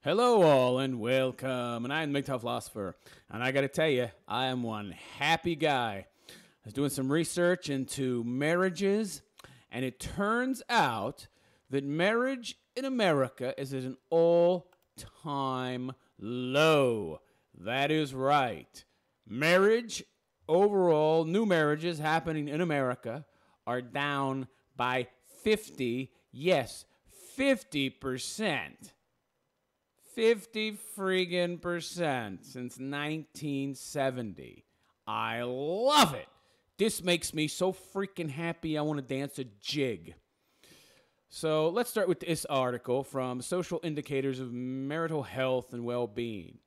Hello all and welcome, and I'm the MGTOW philosopher, and I gotta tell you, I am one happy guy. I was doing some research into marriages, and it turns out that marriage in America is at an all-time low. That is right. Marriage, overall, new marriages happening in America are down by 50, yes, 50%. 50 friggin' percent since 1970. I love it. This makes me so freaking happy I want to dance a jig. So let's start with this article from Social Indicators of Marital Health and Well-Being.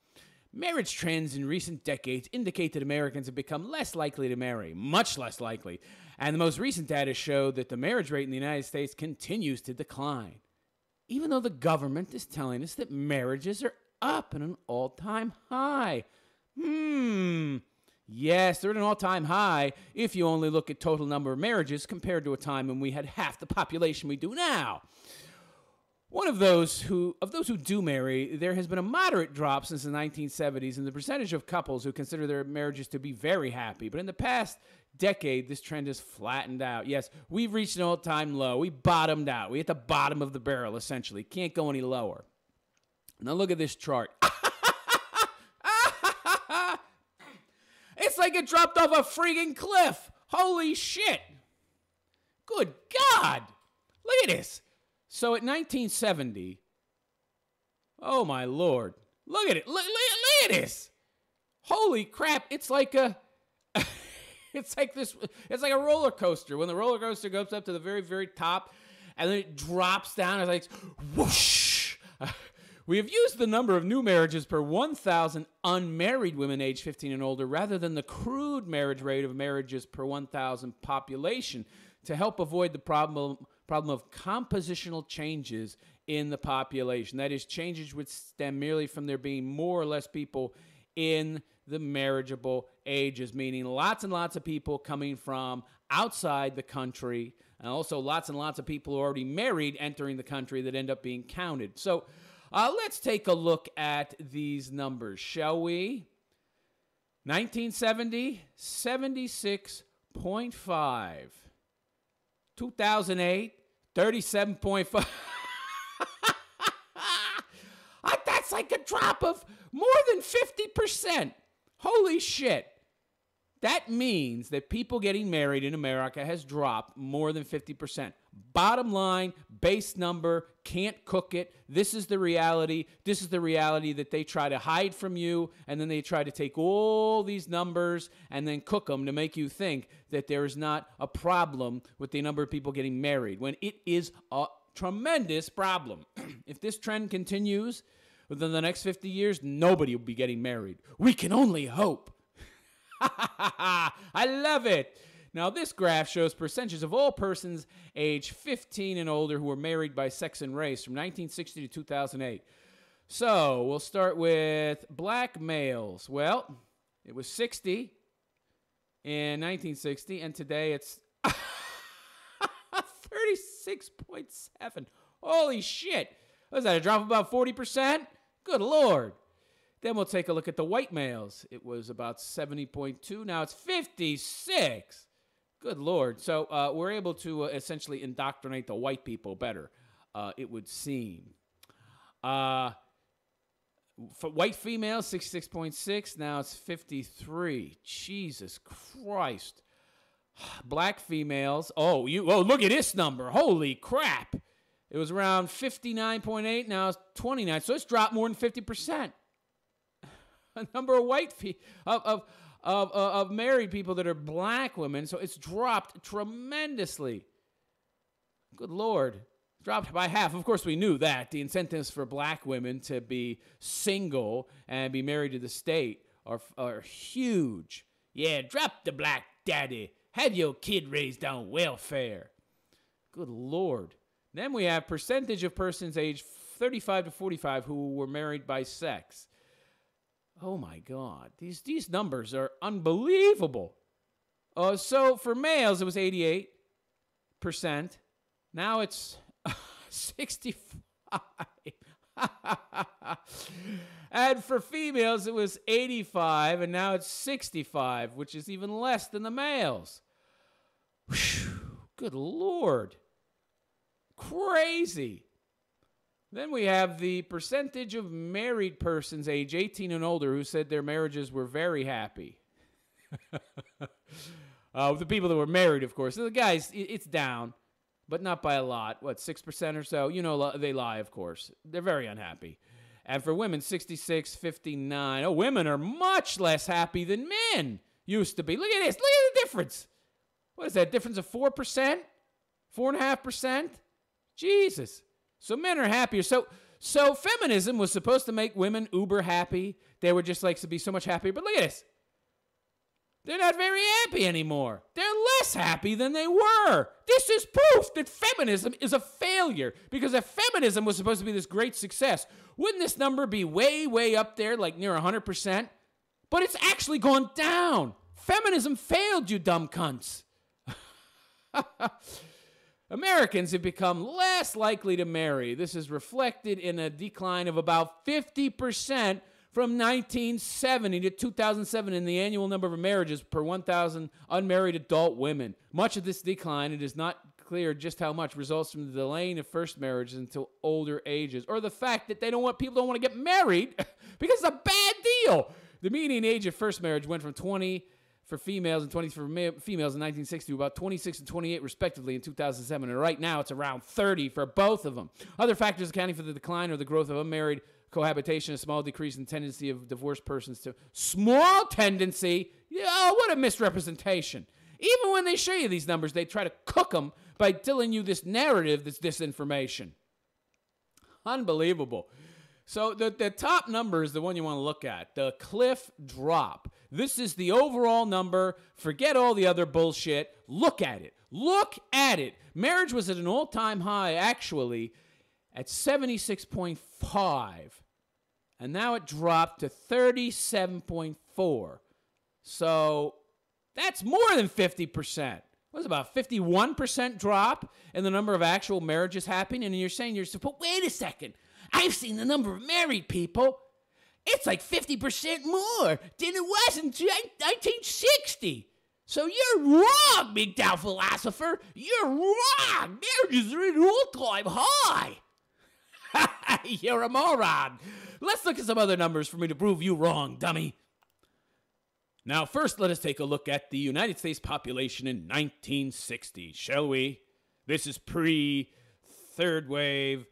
Marriage trends in recent decades indicate that Americans have become less likely to marry, much less likely. And the most recent data show that the marriage rate in the United States continues to decline, even though the government is telling us that marriages are up at an all-time high. Yes, they're at an all-time high if you only look at total number of marriages compared to a time when we had half the population we do now. One of those who do marry, there has been a moderate drop since the 1970s in the percentage of couples who consider their marriages to be very happy. But in the past decade, this trend has flattened out. Yes, we've reached an all-time low. We bottomed out. We hit the bottom of the barrel, essentially. Can't go any lower. Now look at this chart. It's like it dropped off a freaking cliff. Holy shit. Good God. Look at this. So at 1970, oh my Lord, look at it. Look at this. Holy crap. It's like a... It's like a roller coaster. When the roller coaster goes up to the very, very top and then it drops down, it's like whoosh. We have used the number of new marriages per 1,000 unmarried women aged 15 and older rather than the crude marriage rate of marriages per 1,000 population to help avoid the problem of compositional changes in the population. That is, changes which stem merely from there being more or less people in the marriageable ages, meaning lots and lots of people coming from outside the country, and also lots and lots of people who are already married entering the country that end up being counted. So let's take a look at these numbers, shall we? 1970, 76.5. 2008, 37.5. That's like a drop of more than 50%. Holy shit. That means that people getting married in America has dropped more than 50%. Bottom line, base number, can't cook it. This is the reality. This is the reality that they try to hide from you, and then they try to take all these numbers and then cook them to make you think that there is not a problem with the number of people getting married, when it is a tremendous problem. If this trend continues within the next 50 years, nobody will be getting married. We can only hope. I love it. Now, this graph shows percentages of all persons age 15 and older who were married by sex and race from 1960 to 2008. So, we'll start with black males. Well, it was 60 in 1960, and today it's 36.7. Holy shit. Was that a drop of about 40%? Good Lord. Then we'll take a look at the white males. It was about 70.2. Now it's 56. Good Lord. So we're able to essentially indoctrinate the white people better, it would seem. For white females, 66.6. Now it's 53. Jesus Christ. Black females. Oh, look at this number. Holy crap. It was around 59.8. Now it's 29. So it's dropped more than 50%. A number of of married people that are black women, so it's dropped tremendously. Good Lord. Dropped by half. Of course, we knew that. The incentives for black women to be single and be married to the state are huge. Yeah, drop the black daddy. Have your kid raised on welfare. Good Lord. Then we have percentage of persons aged 35 to 45 who were married by sex. Oh my God, these numbers are unbelievable. So for males, it was 88%. Now it's 65. And for females, it was 85, and now it's 65, which is even less than the males. Whew, good Lord. Crazy. Then we have the percentage of married persons age 18 and older who said their marriages were very happy. The people that were married, of course. So the guys, it's down, but not by a lot. What, 6% or so? You know, they lie, of course. They're very unhappy. And for women, 66, 59. Oh, women are much less happy than men used to be. Look at this. Look at the difference. What is that, difference of 4%? 4.5%? Jesus. So men are happier. So feminism was supposed to make women uber happy. They were just like to be so much happier. But look at this. They're not very happy anymore. They're less happy than they were. This is proof that feminism is a failure. Because if feminism was supposed to be this great success, wouldn't this number be way, way up there, like near 100%? But it's actually gone down. Feminism failed, you dumb cunts. Americans have become less likely to marry. This is reflected in a decline of about 50% from 1970 to 2007 in the annual number of marriages per 1,000 unmarried adult women. Much of this decline, it is not clear just how much, results from the delaying of first marriages until older ages, or the fact that people don't want to get married because it's a bad deal. The median age of first marriage went from 20 for females and 20 for females in 1960 to about 26 and 28 respectively in 2007, and right now it's around 30 for both of them. Other factors accounting for the decline are the growth of unmarried cohabitation, a small decrease in tendency of divorced persons to small tendency. Oh, what a misrepresentation. Even when they show you these numbers, they try to cook them by telling you this narrative that's disinformation. Unbelievable. So the top number is the one you want to look at, the cliff drop. This is the overall number. Forget all the other bullshit. Look at it. Look at it. Marriage was at an all-time high, actually, at 76.5. And now it dropped to 37.4. So that's more than 50%. It was about a 51% drop in the number of actual marriages happening. And you're saying, but wait a second. I've seen the number of married people. It's like 50% more than it was in 1960. So you're wrong, MGTOW philosopher. You're wrong. Marriages are at an all-time high. You're a moron. Let's look at some other numbers for me to prove you wrong, dummy. Now, first, let us take a look at the United States population in 1960, shall we? This is pre-third wave.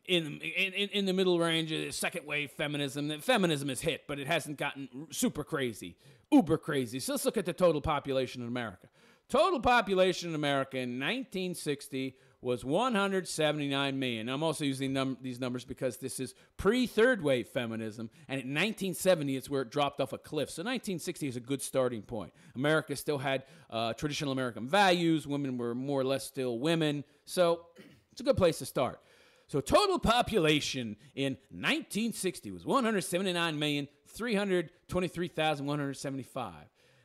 In the middle range, second wave feminism. Feminism is hit, but it hasn't gotten super crazy, uber crazy. So let's look at the total population in America. Total population in America in 1960 was 179 million. I'm also using these numbers because this is pre-third wave feminism, and in 1970 it's where it dropped off a cliff. So 1960 is a good starting point. America still had traditional American values. Women were more or less still women. So it's a good place to start. So total population in 1960 was 179,323,175.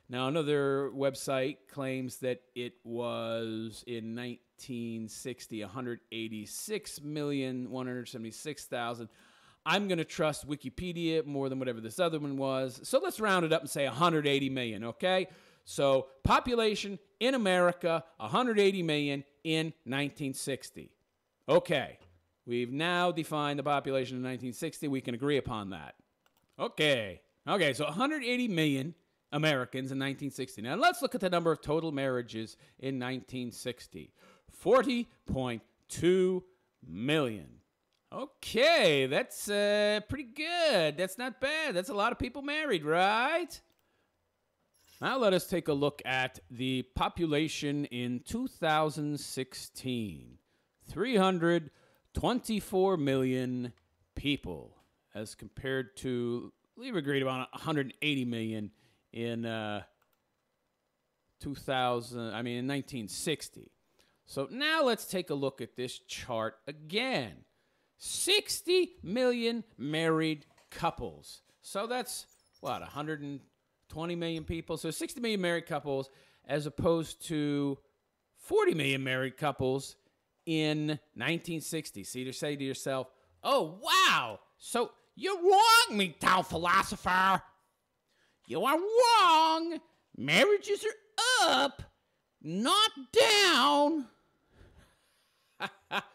Now, another website claims that it was in 1960 186,176,000. I'm going to trust Wikipedia more than whatever this other one was. So let's round it up and say 180 million, okay? So population in America, 180 million in 1960. Okay. We've now defined the population in 1960. We can agree upon that. Okay, so 180 million Americans in 1960. Now, let's look at the number of total marriages in 1960. 40.2 million. Okay, that's pretty good. That's not bad. That's a lot of people married, right? Now, let us take a look at the population in 2016. 324 million people, as compared to, we've agreed about 180 million in 1960. So now let's take a look at this chart again. 60 million married couples. So that's, what, 120 million people? So 60 million married couples as opposed to 40 million married couples in 1960. So you say to yourself, oh, wow. So You're wrong, MGTOW philosopher. You are wrong. Marriages are up, not down.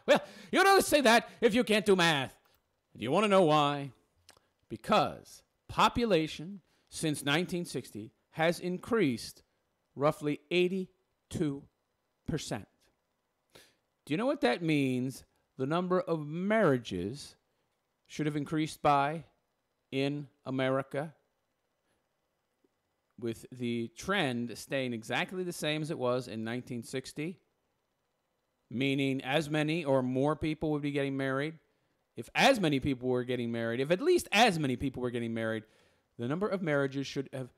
Well, you don't say that if you can't do math. Do you want to know why? Because population since 1960 has increased roughly 82%. Do you know what that means? The number of marriages should have increased by in America, with the trend staying exactly the same as it was in 1960, meaning as many or more people would be getting married. If as many people were getting married, if at least as many people were getting married, the number of marriages should have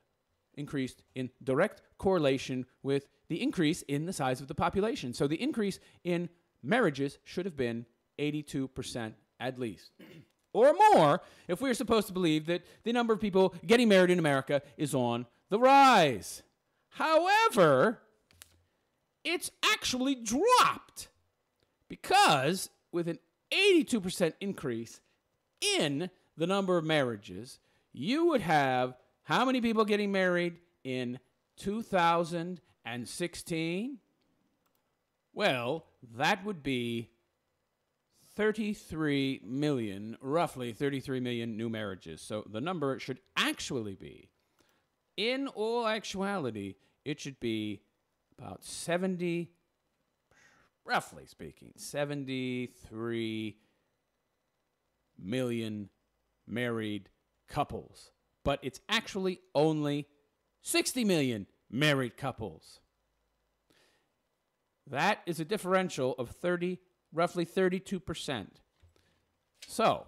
increased in direct correlation with the increase in the size of the population. So the increase in marriages should have been 82% at least. Or more, if we're supposed to believe that the number of people getting married in America is on the rise. However, it's actually dropped, because with an 82% increase in the number of marriages, you would have how many people getting married in 2016? Well, that would be 33 million, roughly 33 million new marriages. So the number should actually be, in all actuality, it should be about 70, roughly speaking, 73 million married couples. But it's actually only 60 million married couples. That is a differential of roughly 32%. So,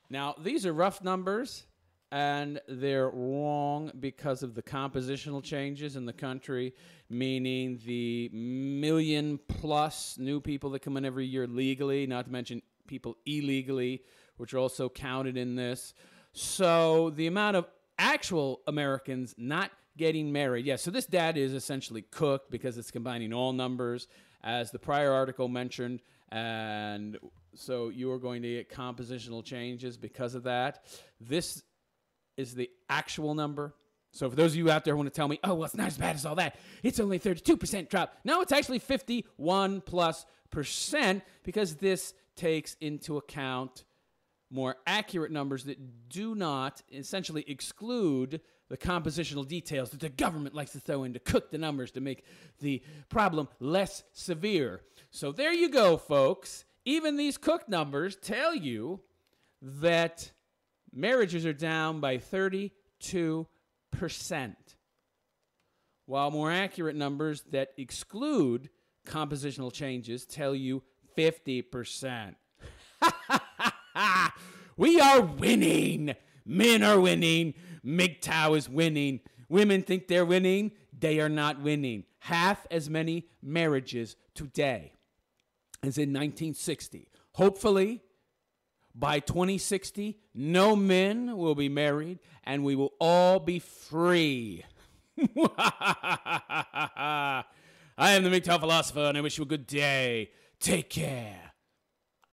now these are rough numbers, and they're wrong because of the compositional changes in the country, meaning the million-plus new people that come in every year legally, not to mention people illegally, which are also counted in this. So the amount of actual Americans not getting married, so this data is essentially cooked because it's combining all numbers, as the prior article mentioned, and so you are going to get compositional changes because of that. This is the actual number. So for those of you out there who want to tell me, oh, well, it's not as bad as all that, it's only 32% drop. No, it's actually 51+%, because this takes into account more accurate numbers that do not essentially exclude the compositional details that the government likes to throw in to cook the numbers to make the problem less severe. So there you go, folks. Even these cooked numbers tell you that marriages are down by 32%, while more accurate numbers that exclude compositional changes tell you 50%. We are winning. Men are winning. MGTOW is winning. Women think they're winning. They are not winning. Half as many marriages today as in 1960. Hopefully, by 2060, no men will be married, and we will all be free. I am the MGTOW philosopher, and I wish you a good day. Take care.